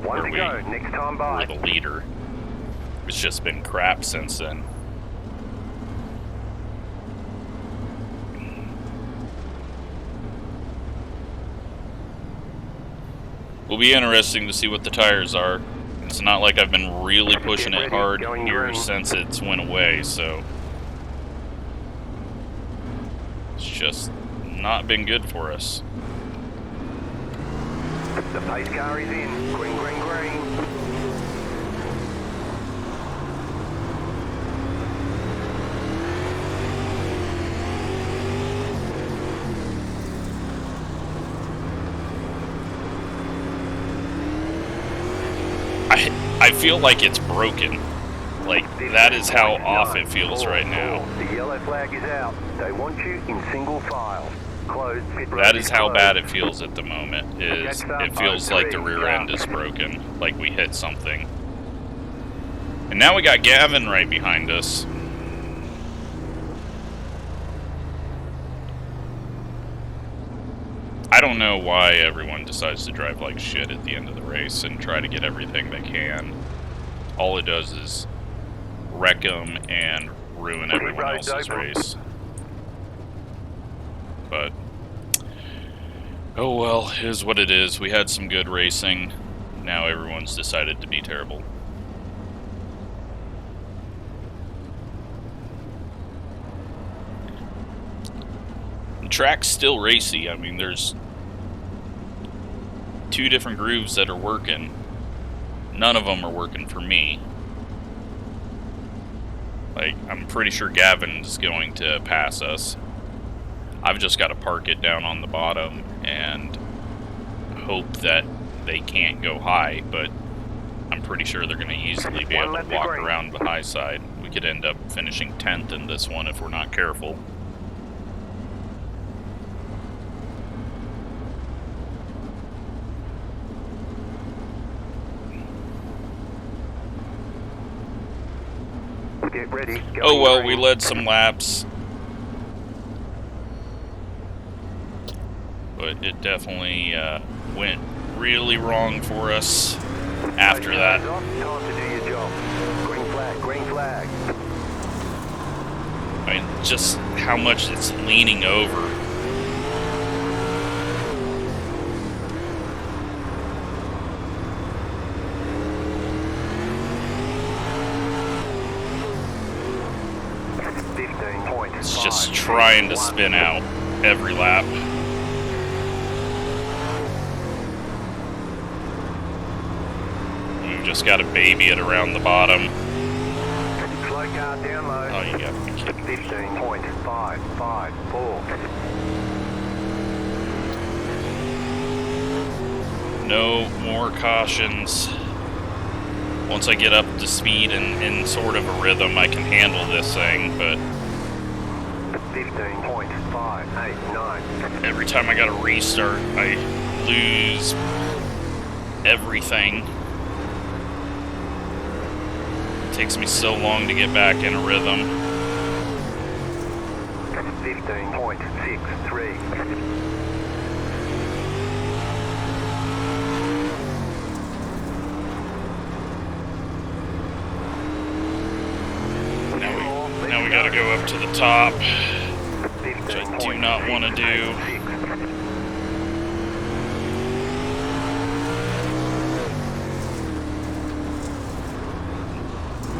One to go, next time by. We're the leader. It's just been crap since then. Will be interesting to see what the tires are. It's not like I've been really pushing it hard here since it's went away, so it's just not been good for us. The pace car is in. Green, green, green. I feel like it's broken. Like, that is how off it feels right now. The yellow flag is out. They want you in single file. Closed. Pit road That is how closed. bad it feels at the moment. Is it feels like the rear end is broken, like we hit something. And now we got Gavin right behind us. I don't know why everyone decides to drive like shit at the end of the race and try to get everything they can. All it does is wreck them and ruin everyone else's race. But oh well, it is what it is. We had some good racing. Now everyone's decided to be terrible. The track's still racy. I mean, there's 2 different grooves that are working. None of them are working for me. Like, I'm pretty sure Gavin's going to pass us. I've just got to park it down on the bottom and hope that they can't go high, but I'm pretty sure they're going to easily be able to walk around the high side. We could end up finishing 10th in this one if we're not careful. Get ready. Oh well, we led some laps. But it definitely went really wrong for us after that. Time to do your job. Green flag, green flag. I mean, just how much it's leaning over. It's just trying to spin out every lap. We've just got to baby it around the bottom. Slow car down low. Oh, you got to be kidding me. 15.554. No more cautions. Once I get up to speed and in sort of a rhythm, I can handle this thing, but 15.589. every time I gotta restart, I lose everything. It takes me so long to get back in a rhythm. 15.63. Now we gotta go up to the top, which I do not want to do.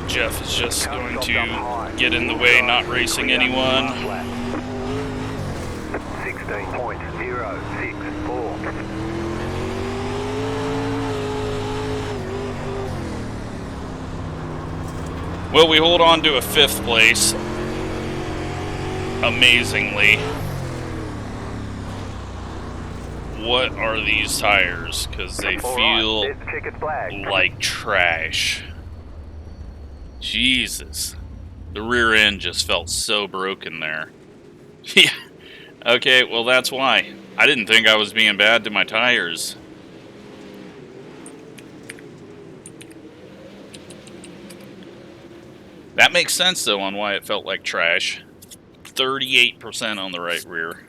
Jeff is just going to get in the way, not racing anyone. 16.064. Well, we hold on to a 5th place, amazingly. What are these tires? Because they feel like trash. Jesus. The rear end just felt so broken there. Yeah. Okay, well that's why. I didn't think I was being bad to my tires. That makes sense, though, on why it felt like trash. 38% on the right rear.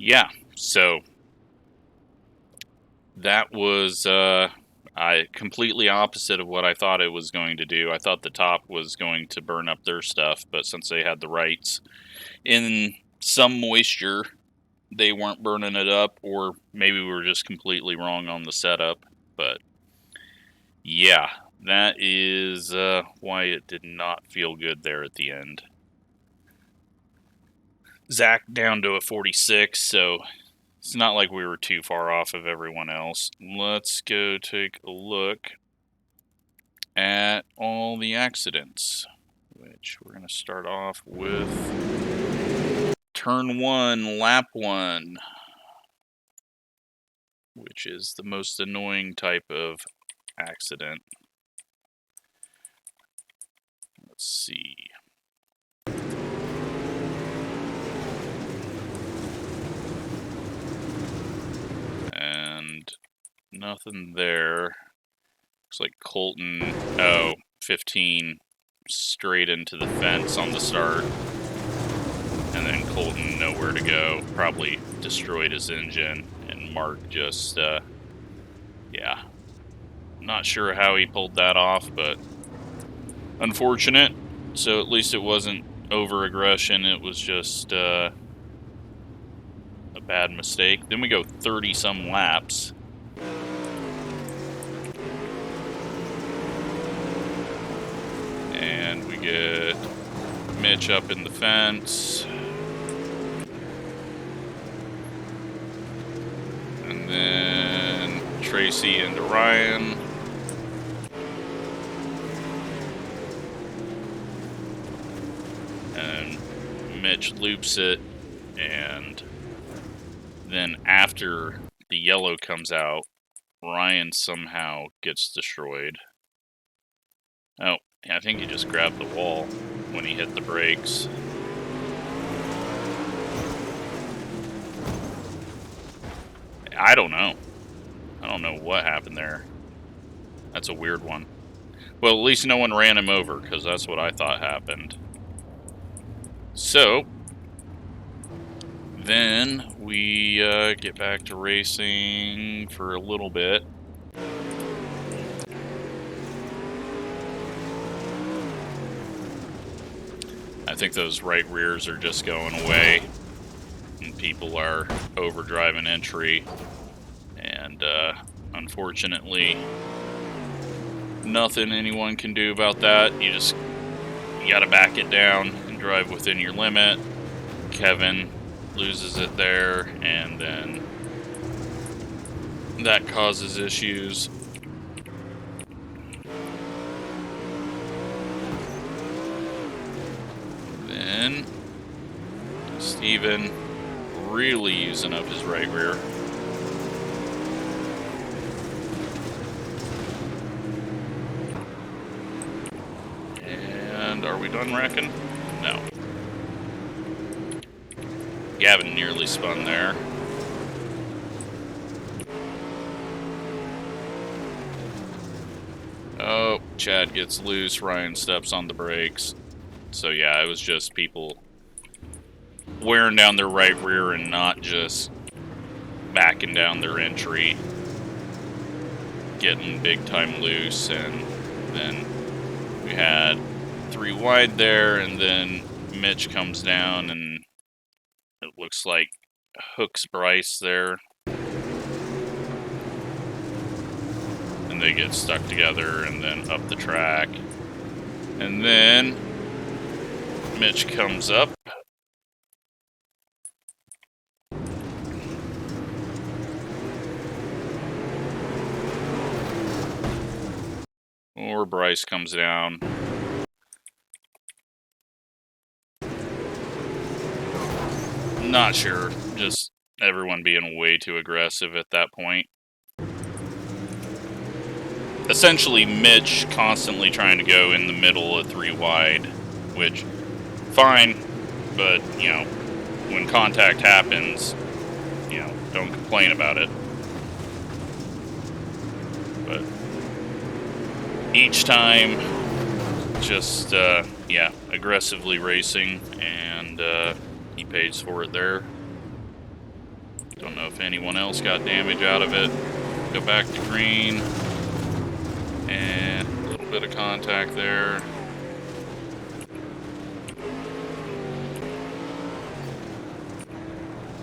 Yeah, so that was completely opposite of what I thought it was going to do. I thought the top was going to burn up their stuff, but since they had the rights in some moisture, they weren't burning it up, or maybe we were just completely wrong on the setup. But yeah, that is why it did not feel good there at the end. Zach down to a 46, so it's not like we were too far off of everyone else. Let's go take a look at all the accidents, which we're going to start off with turn 1, lap 1, which is the most annoying type of accident. Let's see. And nothing there. Looks like Colton, 15, straight into the fence on the start. And then Colton nowhere to go. Probably destroyed his engine. And Mark just, yeah. Not sure how he pulled that off, but unfortunate. So at least it wasn't over-aggression. It was just a bad mistake. Then we go 30-some laps. And we get Mitch up in the fence. And then Tracy into Ryan. And Mitch loops it. And then after the yellow comes out, Ryan somehow gets destroyed. Oh, I think he just grabbed the wall. when he hit the brakes. I don't know. I don't know what happened there. That's a weird one. Well, at least no one ran him over, because that's what I thought happened. So, then we get back to racing for a little bit. I think those right rears are just going away, and people are overdriving entry, and unfortunately, nothing anyone can do about that. You gotta back it down and drive within your limit. Kevin loses it there, and then that causes issues. Then Steven really using up his right rear. And are we done wrecking? No. Gavin nearly spun there. Oh, Chad gets loose. Ryan steps on the brakes. So yeah, it was just people wearing down their right rear and not just backing down their entry, getting big time loose, and then we had 3 wide there, and then Mitch comes down and it looks like hooks Bryce there. And they get stuck together and then up the track. And then Mitch comes up. Or Bryce comes down. Not sure. Just everyone being way too aggressive at that point. Essentially, Mitch constantly trying to go in the middle of 3 wide, which, fine, but, you know, when contact happens, you know, don't complain about it. But each time, just, yeah, aggressively racing, and he pays for it there. Don't know if anyone else got damage out of it. Go back to green. And a little bit of contact there.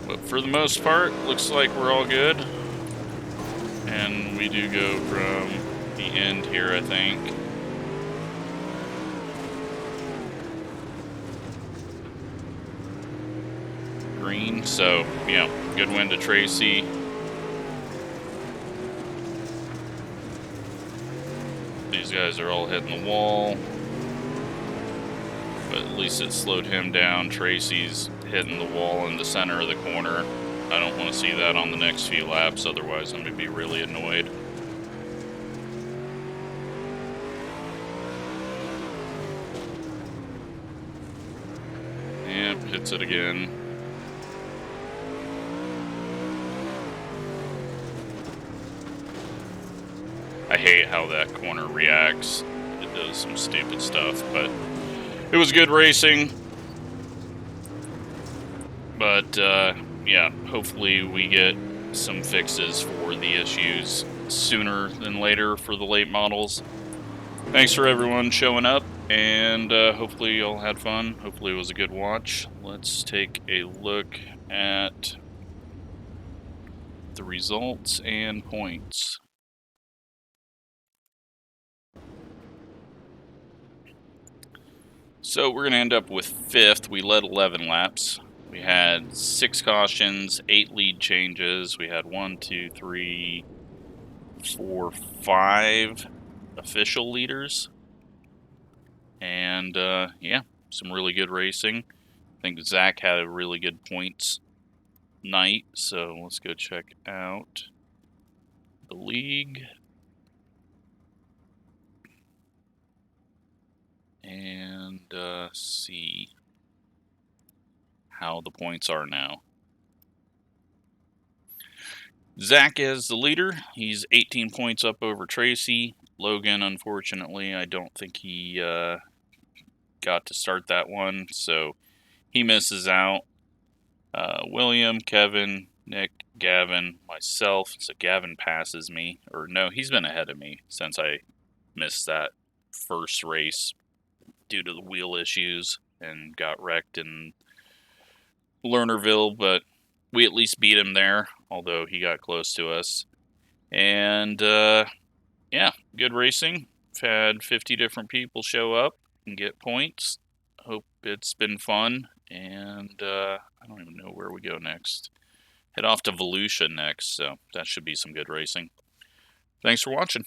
But for the most part, looks like we're all good. And we do go from the end here, I think. Green, so, yeah, good win to Tracy. These guys are all hitting the wall, but at least it slowed him down. Tracy's hitting the wall in the center of the corner. I don't want to see that on the next few laps, otherwise I'm going to be really annoyed. Yep, hits it again. I hate how that corner reacts. It does some stupid stuff, but it was good racing. But, yeah, hopefully we get some fixes for the issues sooner than later for the late models. Thanks for everyone showing up, and hopefully you all had fun. Hopefully it was a good watch. Let's take a look at the results and points. So we're going to end up with 5th. We led 11 laps. We had 6 cautions, 8 lead changes. We had 1, 2, 3, 4, 5 official leaders. And yeah, some really good racing. I think Zach had a really good points night. So let's go check out the league. And see how the points are now. Zach is the leader. He's 18 points up over Tracy. Logan, unfortunately, I don't think he got to start that one, so he misses out. William, Kevin, Nick, Gavin, myself. So Gavin passes me. Or no, he's been ahead of me since I missed that first race due to the wheel issues and got wrecked in Lernerville, but we at least beat him there, although he got close to us. And yeah, good racing. I've had 50 different people show up and get points. Hope it's been fun. And I don't even know where we go next. Head off to Volusia next, so that should be some good racing. Thanks for watching.